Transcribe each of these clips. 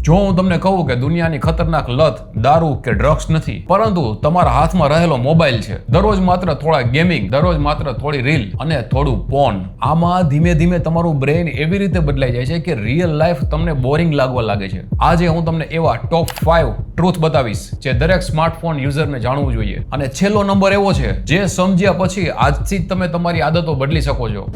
જો હું તમને કહું કે દુનિયાની ખતરનાક લત દારૂ કે ડ્રગ્સ નથી, પરંતુ તમારા હાથમાં રહેલો મોબાઈલ છે. દરરોજ માત્ર થોડા ગેમિંગ, દરરોજ માત્ર થોડી રીલ અને થોડું પોર્ન. આમાં ધીમે ધીમે તમારું બ્રેઇન એવી રીતે બદલાઈ જાય છે કે રિયલ લાઈફ તમને બોરિંગ લાગવા લાગે છે. આજે હું તમને એવા ટોપ 5 ટ્રુથ બતાવીશ જે દરેક સ્માર્ટફોન યુઝરને જાણવું જોઈએ. અને છેલ્લો નંબર એવો છે જે સમજ્યા પછી આજથી જ તમે તમારી આદતો બદલી શકો છો.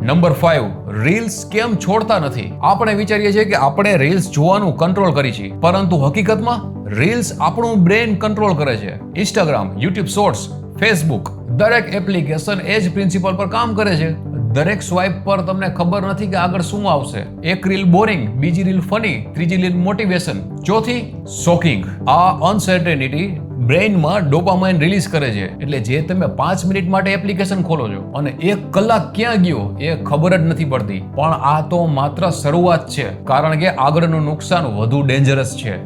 નંબર 5, રીલ્સ કેમ છોડતા નથી? આપણે વિચારીએ છીએ કે આપણે રીલ્સ જોવાનું કંટ્રોલ કરી છીએ, પરંતુ હકીકતમાં રીલ્સ આપણું બ્રેન કંટ્રોલ કરે છે. ઇન્સ્ટાગ્રામ, યુટ્યુબ શોર્ટ્સ, ફેસબુક, દરેક એપ્લિકેશન એ જ પ્રિન્સિપલ પર કામ કરે છે. દરેક સ્વાઇપ પર તમને ખબર નથી કે આગળ શું આવશે. એક રીલ બોરિંગ, બીજી રીલ ફની, ત્રીજી રીલ મોટિવેશન, ચોથી શોકિંગ. આ અનસર્ટેનિટી બ્રેઇનમાં ડોપામાઇન રિલીઝ કરે છે. એટલે જે તમે 5 મિનિટ માટે એપ્લિકેશન ખોલો છો અને 1 કલાક ક્યાં ગયો એ ખબર જ નથી પડતી. પણ આ તો માત્ર શરૂઆત છે, કારણ કે આગળનું નુકસાન વધુ ડેન્જરસ છે.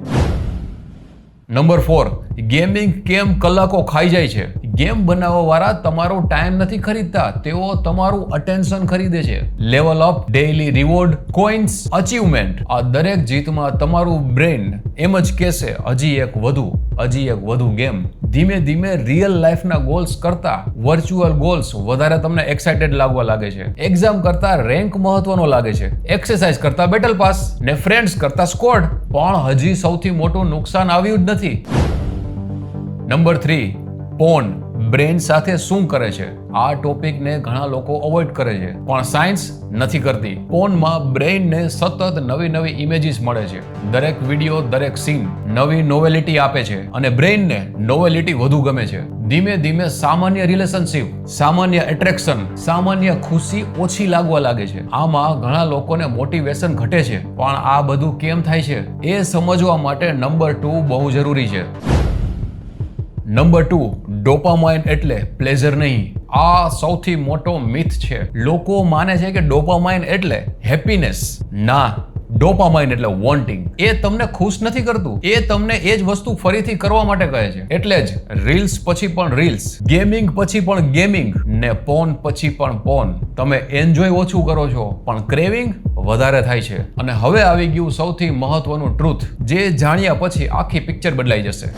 નંબર 4, ગેમિંગ કેમ કલાકો ખાઈ જાય છે? ગેમ બનાવવા વાળા તમારો ટાઈમ નથી ખરીદતા, તેઓ તમારું અટેન્શન ખરીદે છે. Level up, daily reward, coins, achievement, આ દરેક જીતમાં તમારું બ્રેન એમ જ કહેશે હજી એક વધુ ગેમ. ધીમે ધીમે રિયલ લાઈફના ગોલ્સ કરતા વર્ચ્યુઅલ ગોલ્સ વધારે તમને એક્સાઇટેડ લાગવા લાગે છે. એક્ઝામ કરતા રેન્ક મહત્વનો લાગે છે. એક્સરસાઇઝ કરતા બેટલ પાસ ને ફ્રેન્ડ્સ કરતા સ્કોડ. પણ હજી સૌથી મોટું નુકસાન આવ્યું જ નથી. નંબર 3, પોર્ન બ્રેન સાથે શું કરે છે? આ ટોપિકને ઘણા લોકો અવોઇડ કરે છે, પણ સાયન્સ નથી કરતી. પોર્નમાં બ્રેઇનને સતત નવી ઇમેજીસ મળે છે. દરેક વિડીયો, દરેક સીન નવી નોવેલિટી આપે છે અને બ્રેઇનને નોવેલિટી વધુ ગમે છે. ધીમે ધીમે સામાન્ય રિલેશનશિપ, સામાન્ય એટ્રેક્શન, સામાન્ય ખુશી ઓછી લાગવા લાગે છે. આમાં ઘણા લોકોને મોટિવેશન ઘટે છે. પણ આ બધું કેમ થાય છે એ સમજવા માટે નંબર 2 બહુ જરૂરી છે. નંબર 2, ડોપામાઇન એટલે પ્લેઝર નહીં. આ સૌથી મોટો મિથ છે. લોકો માને છે કે ડોપામાઇન એટલે હેપીનેસ. ના, ડોપામાઇન એટલે વોન્ટિંગ. એ તમને ખુશ નથી કરતું, એ તમને એ જ વસ્તુ ફરીથી કરવા માટે કહે છે. એટલે જ રીલ્સ પછી પણ રીલ્સ, ગેમિંગ પછી પણ ગેમિંગ ને પોર્ન પછી પણ પોર્ન. તમે એન્જોય ઓછું કરો છો, પણ ક્રેવિંગ વધારે થાય છે. અને હવે આવી ગયું સૌથી મહત્વનું ટ્રુથ, જે જાણ્યા પછી આખી પિક્ચર બદલાઈ જશે.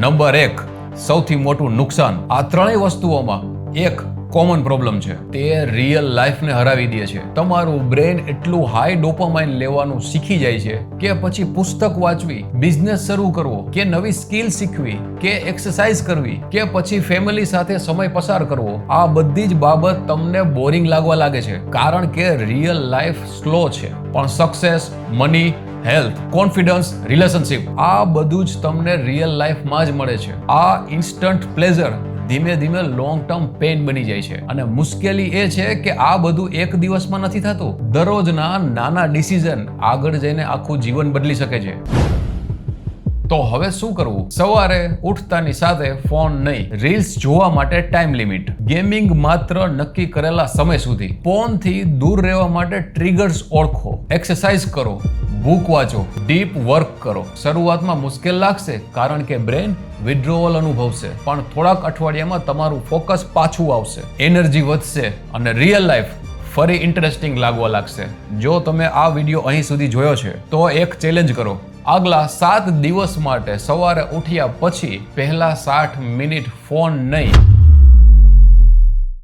નંબર 1, સૌથી મોટું નુકસાન. આ ત્રણેય વસ્તુઓમાં એક કોમન પ્રોબ્લેમ છે. તે રિયલ લાઈફને હરાવી દે છે. તમારું બ્રેન એટલું હાઈ ડોપામાઇન લેવાનું શીખી જાય છે કે પછી પુસ્તક વાંચવી, બિઝનેસ શરૂ કરવો, કે નવી સ્કિલ શીખવી, કે એક્સરસાઇઝ કરવી, કે પછી ફેમિલી સાથે સમય પસાર કરવો, આ બધી જ બાબત તમને બોરિંગ લાગવા લાગે છે, કારણ કે રિયલ લાઈફ સ્લો છે. પણ success, money, health, confidence, relationship, આ બધું જ તમને રિયલ લાઈફમાં જ મળે છે. આ ઇન્સ્ટન્ટ પ્લેઝર ધીમે ધીમે લોંગ ટર્મ પેઇન બની જાય છે. અને મુશ્કેલી એ છે કે આ બધું એક દિવસમાં નથી થતું. દરરોજના નાના ડિસિઝન આગળ જઈને આખું જીવન બદલી શકે છે. તો હવે શું કરવું? સવારે ઉઠતાની સાથે ફોન નહીં, રીલ્સ જોવા માટે ટાઈમ લિમિટ, ગેમિંગ માત્ર નક્કી કરેલા સમય સુધી, ફોનથી દૂર રહેવા માટે ટ્રિગર્સ ઓળખો, એક્સરસાઇઝ કરો, બુક વાંચો, ડીપ વર્ક કરો. શરૂઆતમાં મુશ્કેલ લાગશે, કારણ કે બ્રેન વિડ્રોવલ અનુભવશે, પણ થોડાક અઠવાડિયામાં તમારું ફોકસ પાછું આવશે, એનર્જી વધશે અને રિયલ લાઈફ ફરી ઇન્ટરેસ્ટિંગ લાગવા લાગશે. જો તમે આ વિડીયો અહીં સુધી જોયો છે તો એક ચેલેન્જ કરો. આગલા 7 દિવસ માટે સવારે ઉઠ્યા પછી પહેલા 60 મિનિટ ફોન નહીં,